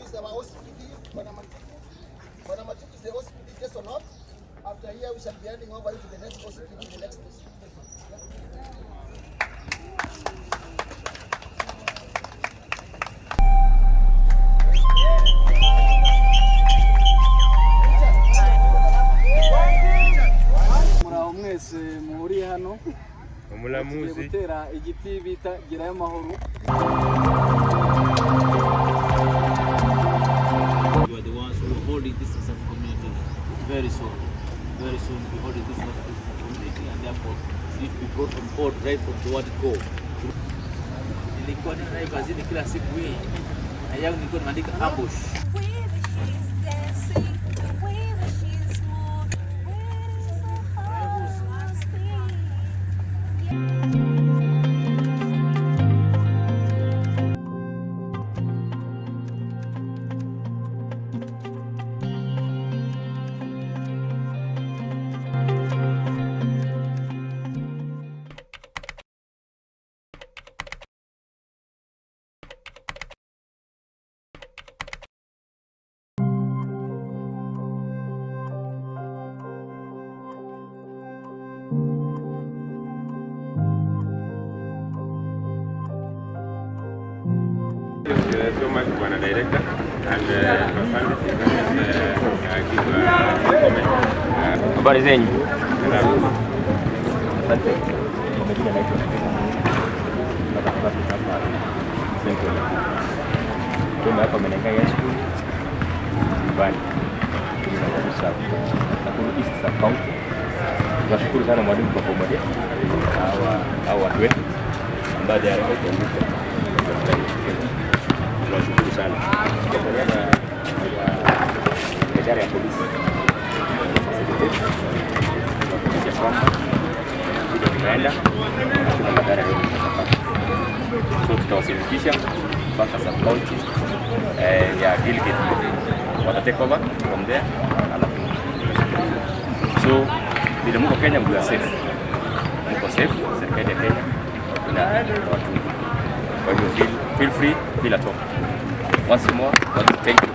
is our OCPD. Is the OCPD just or not? After here, we shall be handing over to the next OCPD, the next station. Muri hano umulamuzi gutera igiti bita girayo mahoro. You are the ones who are holding this as a community. Very soon we holding this as a community, and therefore it needs to be brought on board right from the word go. Nilikuwa ninayo kazini kila siku hii na yangu nilikuwa naandika ambush. So much Bwana Director and habari zenyu. Asante. Nimekuja naitwa Central. Tuna hapa Menengai High School. Bali. Nakuru East County. Tunashukuru sana mwalimu kwa pamoja. Hawa watu wetu ambao they are tunashukuru sana. Idara ya polisi tunaenda tuna madhara yote tutapata. So tutawasilisha mpaka sub-county ya Gilgit watatake over from there. So vile mko Kenya mko safe. Mko safe, serikali ya Kenya na watu. Kwa hiyo feel free, feel at home. Once more, thank you.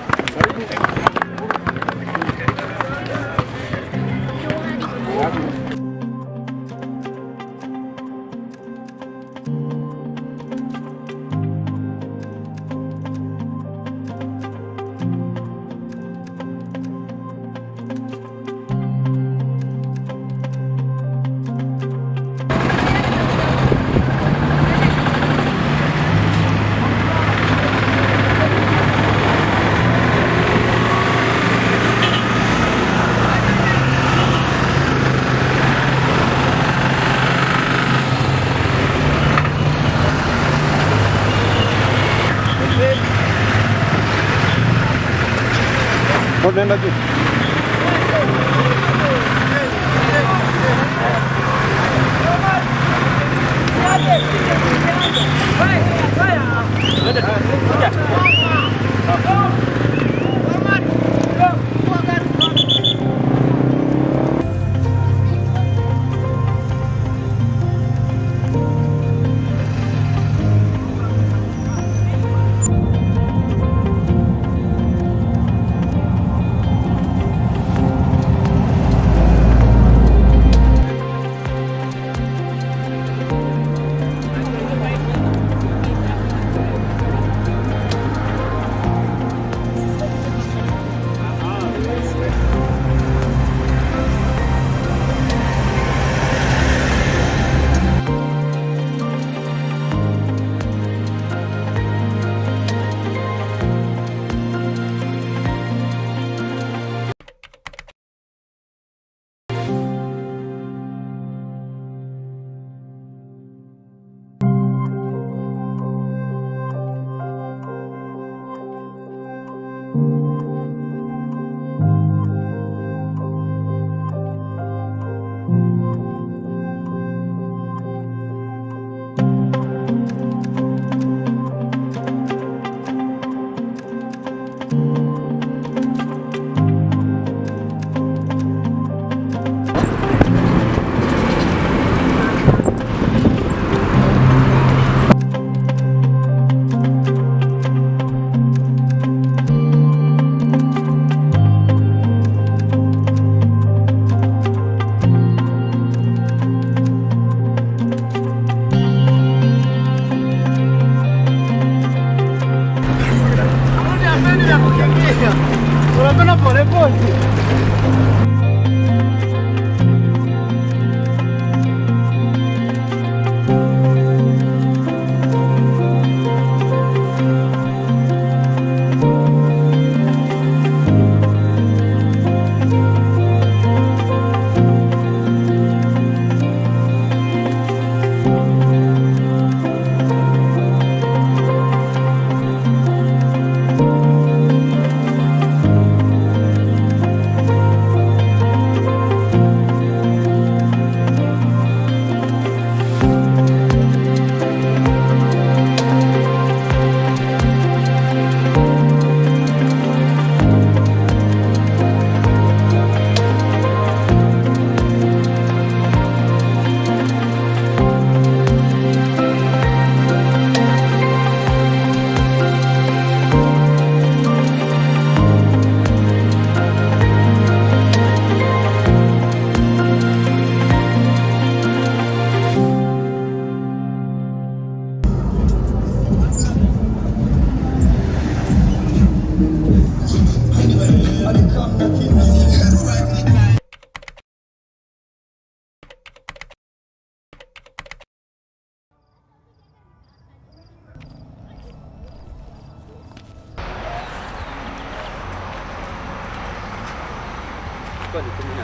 Nenda juu. Swali 12.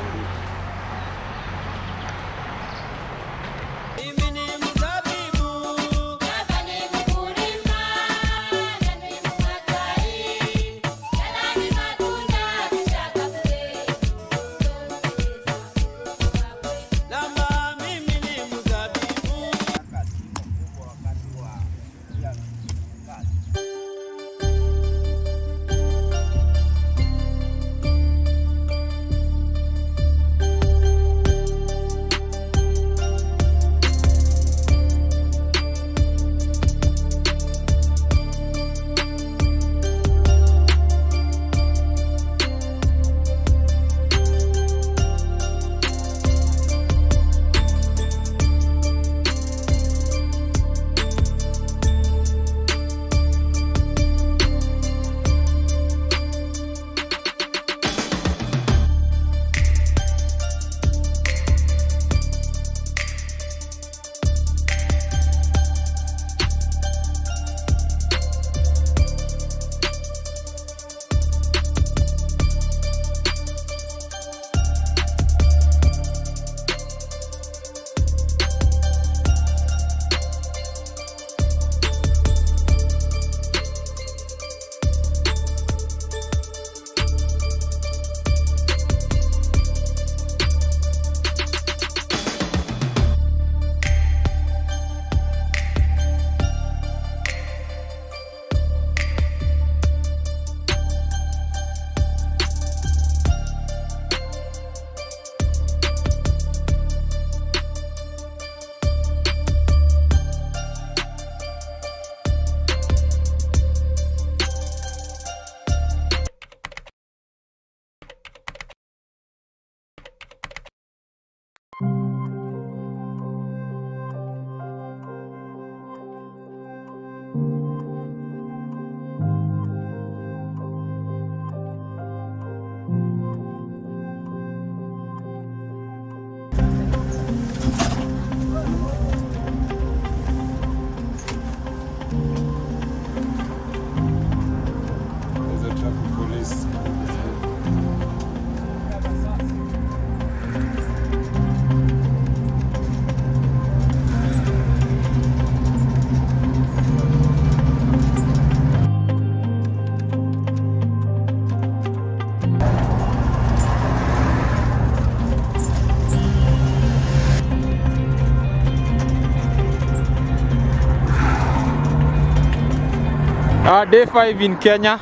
Day 5 in Kenya.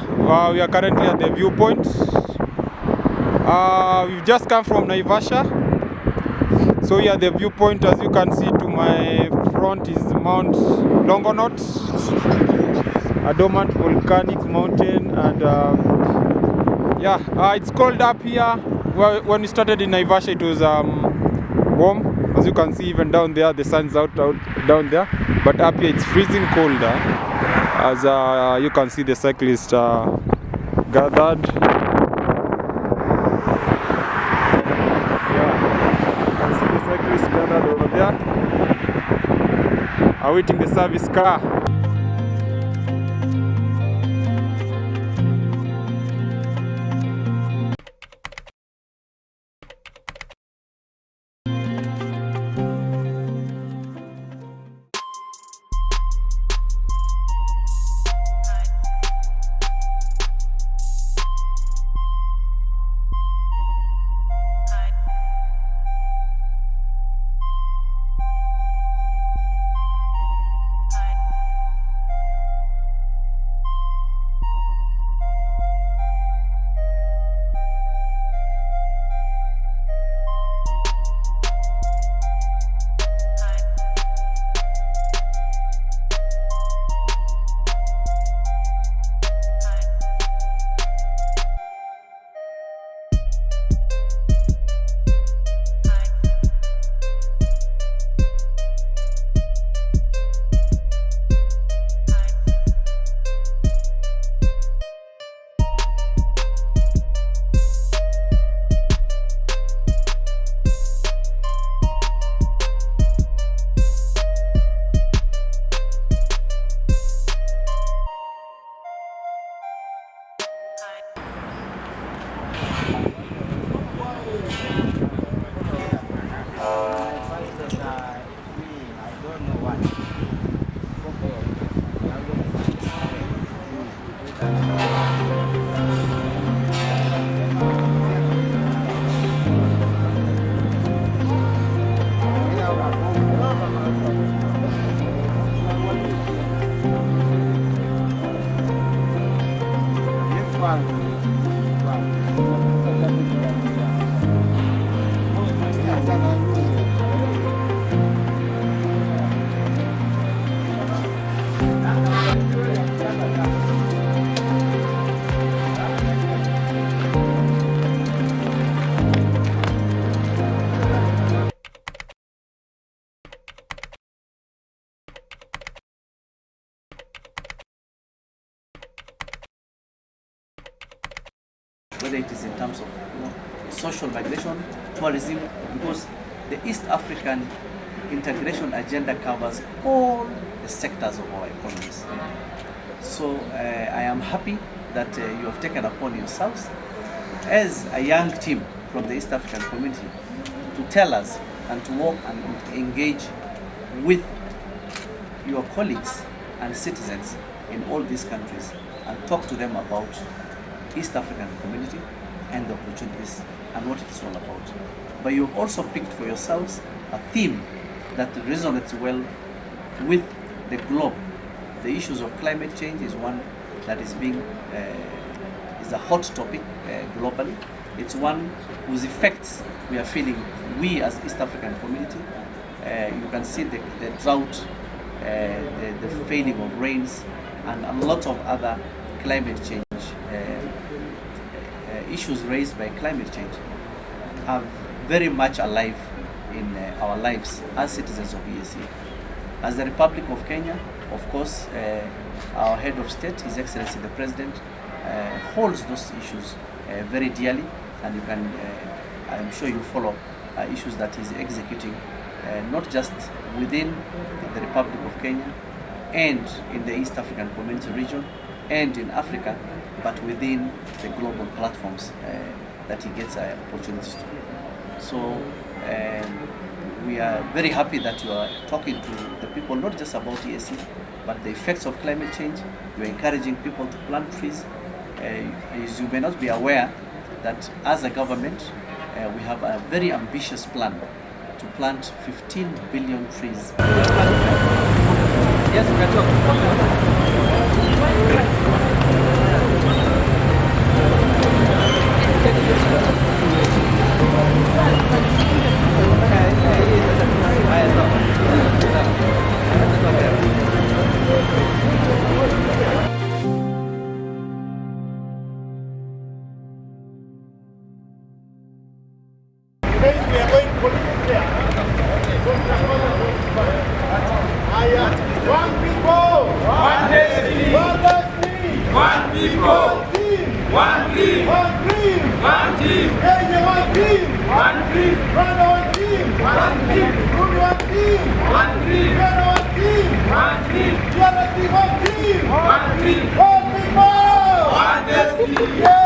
We are currently at the viewpoint. We've just come from Naivasha. So here the viewpoint, as you can see to my front, is Mount Longonot, a dormant volcanic mountain, and it's cold up here. When we started in Naivasha, it was warm. As you can see, even down there, the sun's out down there. But up here, it's freezing cold. As you can see, the cyclists gathered. You can see the cyclists gathered over there, awaiting the service car. Whether it is in terms of social migration, tourism, because the East African integration agenda covers all the sectors of our economies. So I am happy that you have taken upon yourselves as a young team from the East African community to tell us and to work and engage with your colleagues and citizens in all these countries and talk to them about East African community and the opportunities and what it's all about. But you've also picked for yourselves a theme that resonates well with the globe. The issues of climate change is one that is is a hot topic globally. It's one whose effects we are feeling, we as East African community. You can see the drought, the failing of rains, and a lot of other climate change issues raised by climate change are very much alive in our lives as citizens of EAC. As the Republic of Kenya, of course, our head of state, His Excellency the President, holds those issues very dearly, and you can, I'm sure you follow issues that he's executing, not just within the Republic of Kenya and in the East African Community region and in Africa, but within the global platforms that he gets opportunities to. So we are very happy that you are talking to the people, not just about EAC, but the effects of climate change. You are encouraging people to plant trees. As you may not be aware, that as a government, we have a very ambitious plan to plant 15 billion trees. Yes, we can talk. One people, one destiny, one destiny, one people, one team, one dream, one dream, one team, Kenya one team, one dream, Rwanda one team, one dream, Burundi one team, one dream, Uganda one team, one dream, GACS one team, one dream, one people, one destiny. Yeah.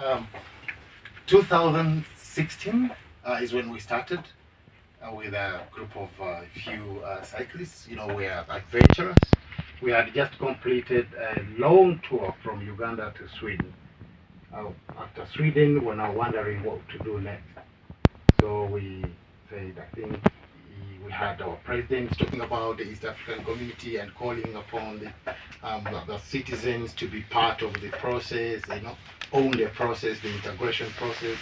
Um, 2016 is when we started with a group of few cyclists. You know, we are adventurous. We had just completed a long tour from Uganda to Sweden. After Sweden, we're now wondering what to do next. So we said, I think we had our presidents talking about the East African community and calling upon the citizens to be part of the process, you know, own the process, the integration process.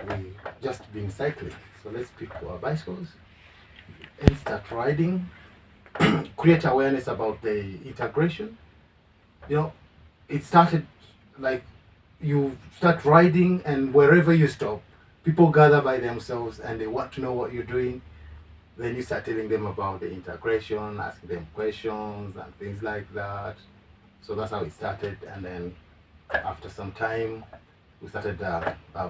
We just been cycling, so let's pick our bicycles and start riding, create awareness about the integration. You know, it started like you start riding, and wherever you stop, people gather by themselves and they want to know what you're doing. Then you start telling them about the integration, asking them questions and things like that. So that's how it started. And then after some time, we started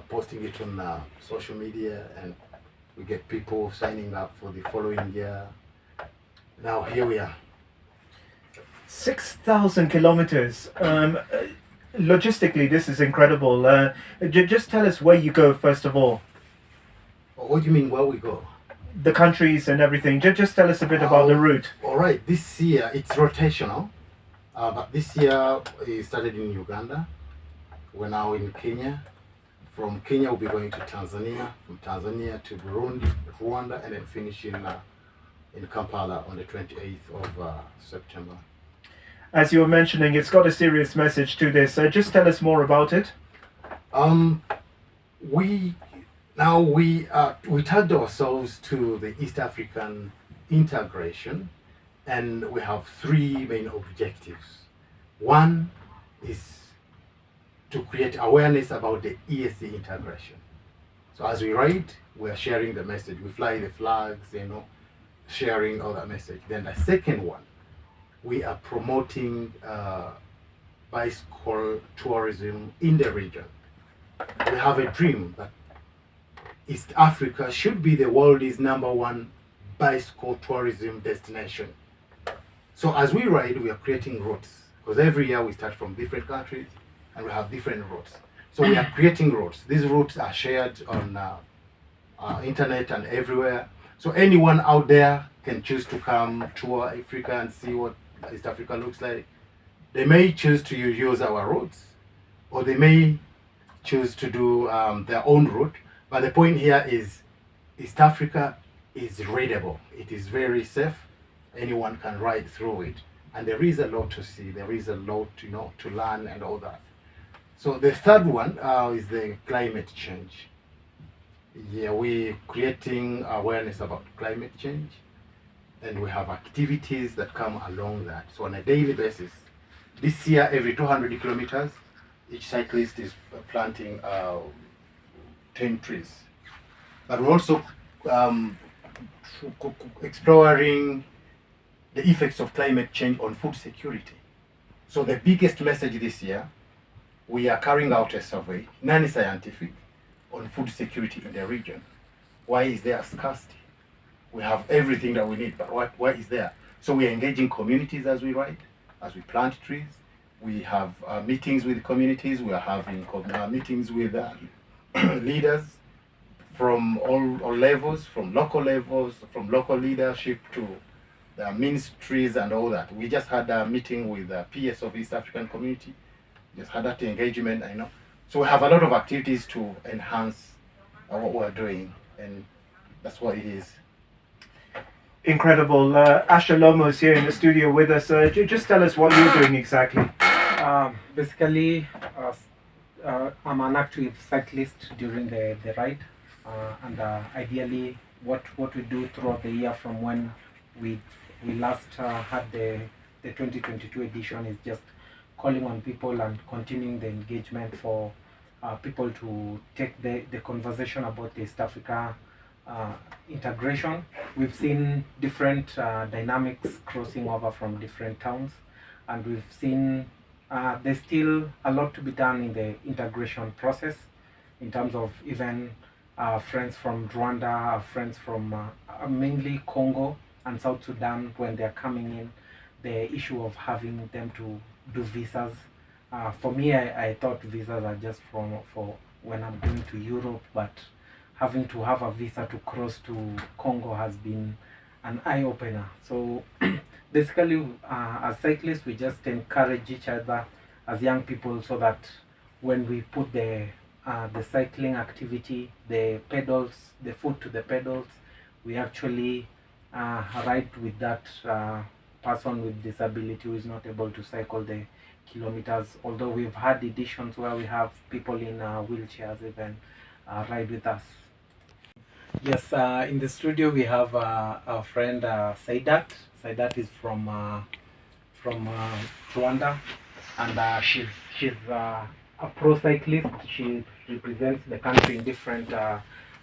posting it on social media, and we get people signing up for the following year. Now here we are. 6,000 kilometers. Logistically, this is incredible. Just tell us where you go, first of all. What do you mean, where we go? The countries and everything. Just tell us a bit about the route. All right, this year it's rotational. But this year it started in Uganda. We're now in Kenya. From Kenya, we'll be going to Tanzania. From Tanzania to Burundi, Rwanda, and then finish in Kampala on the 28th of September. As you were mentioning, it's got a serious message to this. Just tell us more about it. We tagged ourselves to the East African integration, and we have three main objectives. One is to create awareness about the ESC integration. So as we ride, we are sharing the message. We fly the flags, sharing all that message. Then the second one, we are promoting bicycle tourism in the region. We have a dream that East Africa should be the world's #1 bicycle tourism destination. So as we ride, we are creating routes, because every year we start from different countries and we have different routes. So we are creating routes. These routes are shared on internet and everywhere. So anyone out there can choose to come tour Africa and see what East Africa looks like. They may choose to use our routes, or they may choose to do their own route. But the point here is East Africa is readable. It is very safe. Anyone can ride through it. And there is a lot to see. There is a lot to learn and all that. So the third one is the climate change. Yeah, we're creating awareness about climate change, and we have activities that come along that. So on a daily basis, this year, every 200 kilometers, each cyclist is planting 10 trees. But we're also exploring the effects of climate change on food security. So the biggest message this year, we are carrying out a survey, non-scientific, on food security in the region. Why is there scarcity? We have everything that we need, but why is there? So we are engaging communities as we ride, as we plant trees. We have meetings with communities. We are having meetings with leaders from all levels, from local leadership to the ministries and all that. We just had a meeting with the PS of East African Community. Just had that engagement, So we have a lot of activities to enhance what we're doing, and that's what it is. Incredible. Asher Lomo is here in the studio with us. Just tell us what you're doing exactly. Basically, I'm an active cyclist during the ride, and ideally what we do throughout the year from when we last had the 2022 edition is just calling on people and continuing the engagement for people to take the conversation about the East Africa integration. We've seen different dynamics crossing over from different towns, and we've seen there's still a lot to be done in the integration process in terms of even friends from Rwanda, friends from mainly Congo and South Sudan, when they're coming in, the issue of having them to do visas. For me, I thought visas are just for when I'm going to Europe, but having to have a visa to cross to Congo has been an eye-opener. So basically, as cyclists, we just encourage each other as young people, so that when we put the cycling activity, the pedals, the foot to the pedals, we actually ride with that person with disability who is not able to cycle the kilometers. Although we've had editions where we have people in wheelchairs even ride with us. Yes, in the studio we have our friend Saidat. Saidat is from Rwanda, and she's a a pro cyclist. She represents the country in different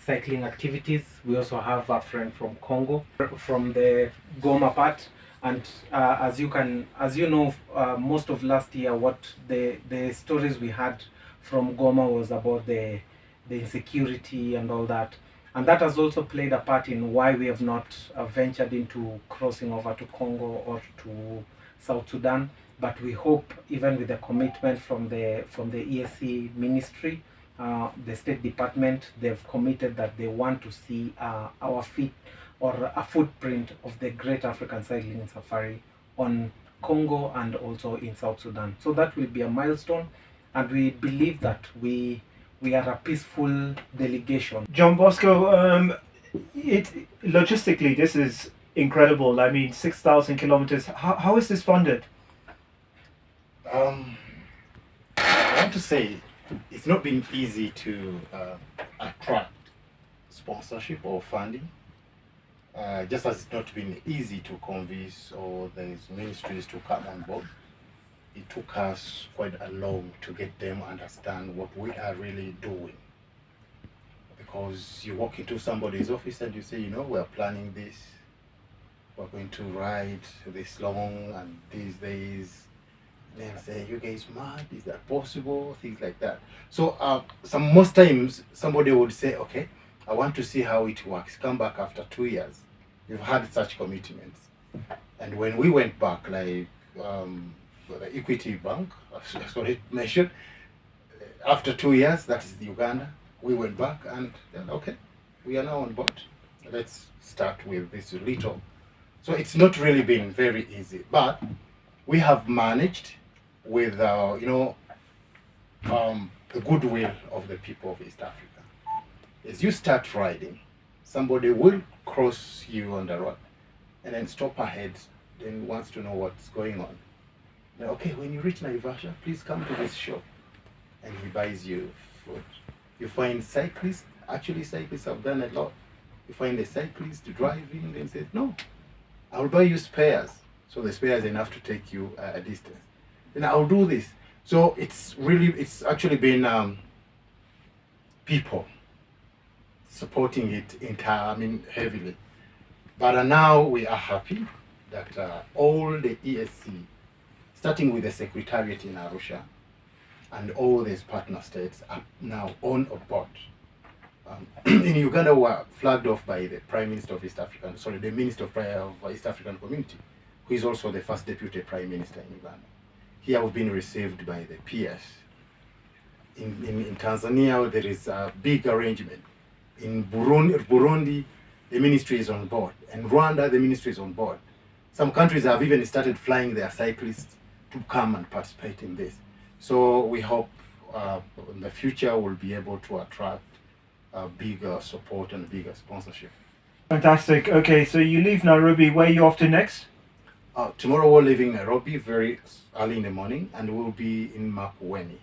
cycling activities. We also have a friend from Congo, from the Goma part. And as you know, most of last year, what the stories we had from Goma was about the insecurity and all that. And that has also played a part in why we have not ventured into crossing over to Congo or to South Sudan. But we hope, even with the commitment from the ESC ministry, the State Department, they've committed that they want to see our feet or a footprint of the Great African Cycling Safari on Congo and also in South Sudan. So that will be a milestone, and we believe that we are a peaceful delegation. John Bosco, logistically, this is incredible. I mean, 6,000 kilometers. How is this funded? I want to say it's not been easy to attract sponsorship or funding. Just as it's not been easy to convince all these ministries to come on board. It took us quite a long to get them understand what we are really doing. Because you walk into somebody's office and you say, you know, we're planning this, we're going to ride this long and these days. Then say, you guys mad? Is that possible? Things like that. So most times somebody would say, okay, I want to see how it works. Come back after 2 years. We've had such commitments. And when we went back, like the Equity Bank, sorry, mentioned, after 2 years, that is Uganda, we went back and okay, we are now on board. Let's start with this little. So it's not really been very easy, but we have managed with the goodwill of the people of East Africa. As you start riding, somebody will cross you on the road and then stop ahead, then wants to know what's going on. Now, okay, when you reach Naivasha, please come to this shop, and he buys you food. You find cyclists, actually cyclists have done a lot. You find a cyclist driving, then says, no, I'll buy you spares. So the spares enough to take you a distance. Then I'll do this. So it's actually been people supporting it heavily. But now we are happy that all the ESC, starting with the Secretariat in Arusha, and all these partner states are now on board. In Uganda, we were flagged off by the Prime Minister of East African, the Minister of East African Community, who is also the first Deputy Prime Minister in Uganda. Here we've been received by the PS. In Tanzania, there is a big arrangement. In Burundi, the ministry is on board. In Rwanda, the ministry is on board. Some countries have even started flying their cyclists to come and participate in this. So we hope in the future we'll be able to attract bigger support and bigger sponsorship. Fantastic. Okay, so you leave Nairobi. Where are you off to next? Tomorrow we're leaving Nairobi very early in the morning, and we'll be in Makueni.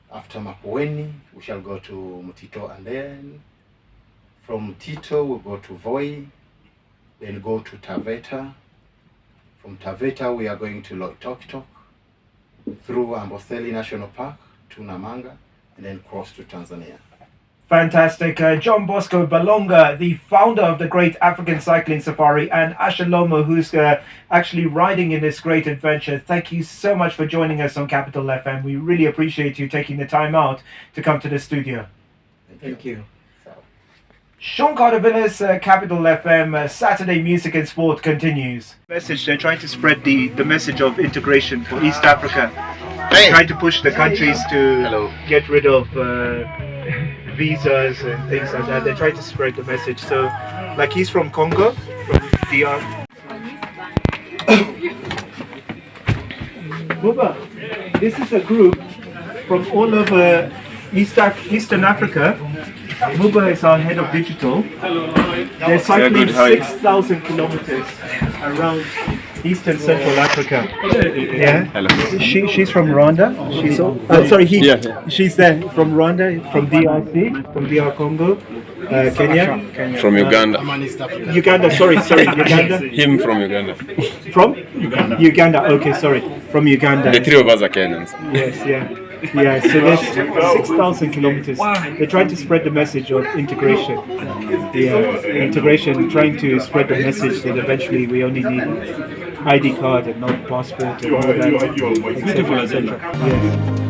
After Makueni, we shall go to Mutito, and then from Mutito we'll go to Voi, then go to Taveta. From Taveta we are going to Loitoktok, through Amboseli National Park to Namanga, and then cross to Tanzania. Fantastic. John Bosco Balonga, the founder of the Great African Cycling Safari, and Ashalomo, who's actually riding in this great adventure. Thank you so much for joining us on Capital FM. We really appreciate you taking the time out to come to the studio. Thank you. Sean Carter-Villas, Capital FM, Saturday Music and Sport continues. They're trying to spread the message of integration for East Africa. They're trying to push the countries to get rid of visas and things like that. They're trying to spread the message. So, like, he's from Congo, from DR. Buba, this is a group from all over Eastern Africa. Muba is our head of digital. They're cycling 6,000 kilometers around Eastern Central Africa. Yeah. Hello. She's from Rwanda. She's there from Rwanda, from DRC, from DR Congo, Kenya. From Uganda. Uganda. Sorry, Uganda. Him from Uganda. From Uganda. Okay, sorry, from Uganda. The three of us are Kenyans. Yes, yeah. Yeah, so there's 6,000 kilometers. They're trying to spread the message of integration. Yeah, integration, trying to spread the message that eventually we only need ID card and not passport and all that, etc. Yes.